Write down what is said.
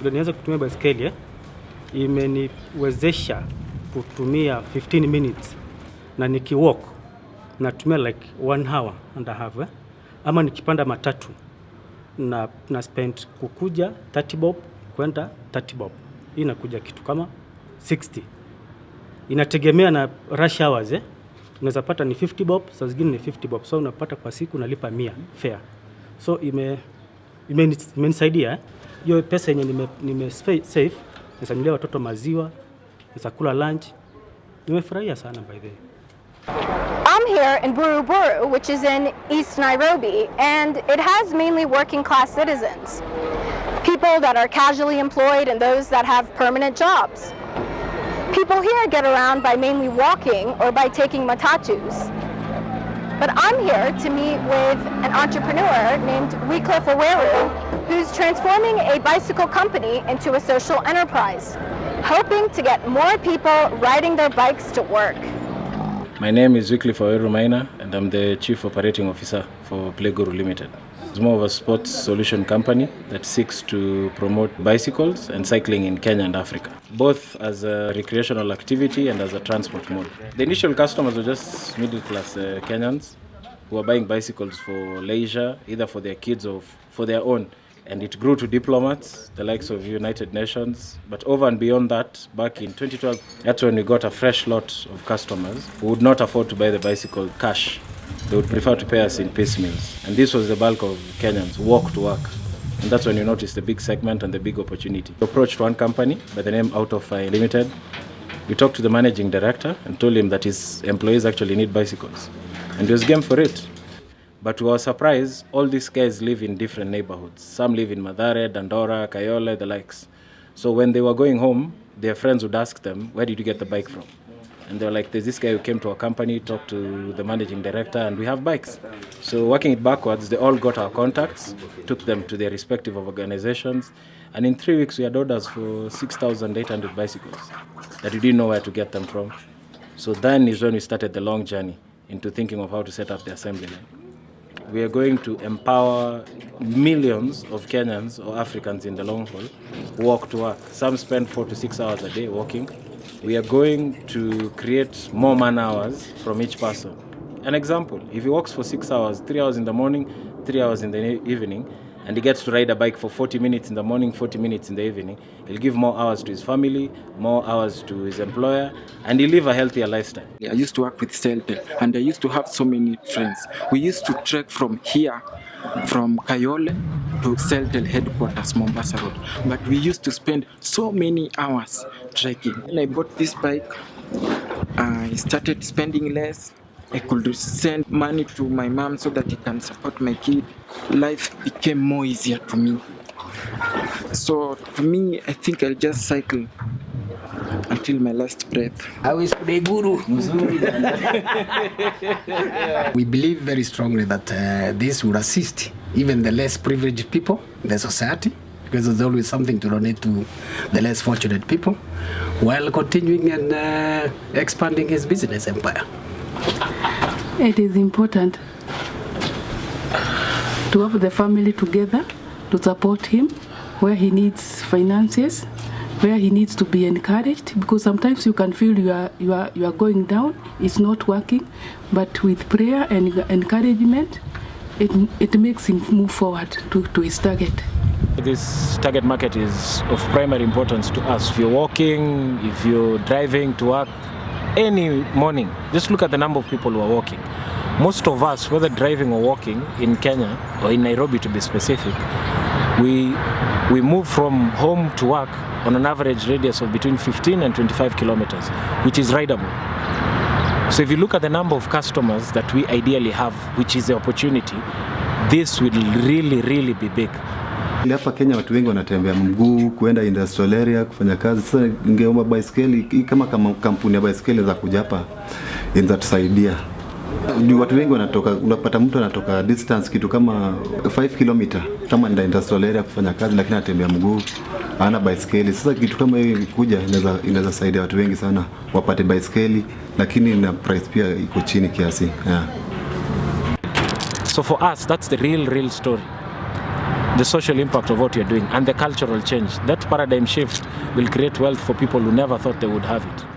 vile nianza kutumia baiskeli imeniwezesha kutumia 15 minutes na nikiwalk natumia like 1 hour and a half ama nikipanda matatu na spend kukuja 30 bob kwenda 30 bob. Hii inakuja kitu kama 60. Inategemea na rush hours unaweza pata ni 50 bob, saa zingine ni 50 bob. So unapata kwa siku unalipa 100 fare. So imenisaidia hiyo pesa yenye nime save, nisanunulia watoto maziwa, nisakula lunch. Nimefurahia sana by the way. I'm here in Buruburu, which is in East Nairobi, and it has mainly working class citizens. People that are casually employed and those that have permanent jobs. People here get around by mainly walking or by taking matatus. But I'm here to meet with an entrepreneur named Wycliffe Oweru, who's transforming a bicycle company into a social enterprise, hoping to get more people riding their bikes to work. My name is Wycliffe Oweru Maina, and I'm the Chief Operating Officer for Playguru Limited. It's more of a sports solution company that seeks to promote bicycles and cycling in Kenya and Africa, both as a recreational activity and as a transport mode. The initial customers were just middle-class Kenyans who are buying bicycles for leisure, either for their kids or for their own. And it grew to diplomats, the likes of United Nations. But over and beyond that, back in 2012, that's when we got a fresh lot of customers who would not afford to buy the bicycle cash. They would prefer to pay us in piecemeals. And this was the bulk of Kenyans, walk to work. And that's when you notice the big segment and the big opportunity. We approached one company by the name Out of Limited. We talked to the managing director and told him that his employees actually need bicycles. And he was game for it. But to our surprise, all these guys live in different neighborhoods. Some live in Mathare, Dandora, Kayole, the likes. So when they were going home, their friends would ask them, where did you get the bike from? And they were like, there's this guy who came to our company, talked to the managing director, and we have bikes. So working it backwards, they all got our contacts, took them to their respective organizations, and in 3 weeks we had orders for 6,800 bicycles that we didn't know where to get them from. So then is when we started the long journey into thinking of how to set up the assembly line. We are going to empower millions of Kenyans or Africans in the long haul who walk to work. Some spend 4 to 6 hours a day walking. We are going to create more man hours from each person. An example, if he walks for 6 hours, 3 hours in the morning, 3 hours in the evening, and he gets to ride a bike for 40 minutes in the morning, 40 minutes in the evening, he'll give more hours to his family, more hours to his employer, and he'll live a healthier lifestyle. I used to work with Celtel, and I used to have so many friends. We used to trek from here, from Kayole to Celtel headquarters, Mombasa Road. But we used to spend so many hours trekking. When I bought this bike, I started spending less. I could send money to my mom so that he can support my kid. Life became more easier to me. So to me, I think I'll just cycle until my last breath. We believe very strongly that this will assist even the less privileged people in the society, because there's always something to donate to the less fortunate people, while continuing and expanding his business empire. It is important to have the family together to support him where he needs finances, where he needs to be encouraged, because sometimes you can feel you are going down, it's not working, but with prayer and encouragement, it makes him move forward to his target. This target market is of primary importance to us. If you're walking, if you're driving to work, any morning, just look at the number of people who are walking. Most of us, whether driving or walking in Kenya, or in Nairobi to be specific, we move from home to work on an average radius of between 15 and 25 kilometers, which is rideable. So if you look at the number of customers that we ideally have, which is the opportunity, this will really be big. Hapa Kenya watu wengi wanatembea mguu kuenda industrial area kufanya kazi. Sasa ningeomba baiskeli kama kampuni ya baiskeli za kuja hapa inatusaidia. Watu wengi wanatoka, unapata mtu anatoka distance kitu kama 5 km kama ndio industrial area kufanya kazi, lakini anatembea mguu, hana baiskeli. Sasa kitu kama hiyo kuja inaweza saidia watu wengi sana wapate baiskeli, lakini na price pia iko chini kiasi. Yeah. So for us, that's the real story. the social impact of what you're doing and the cultural change. That paradigm shift will create wealth for people who never thought they would have it.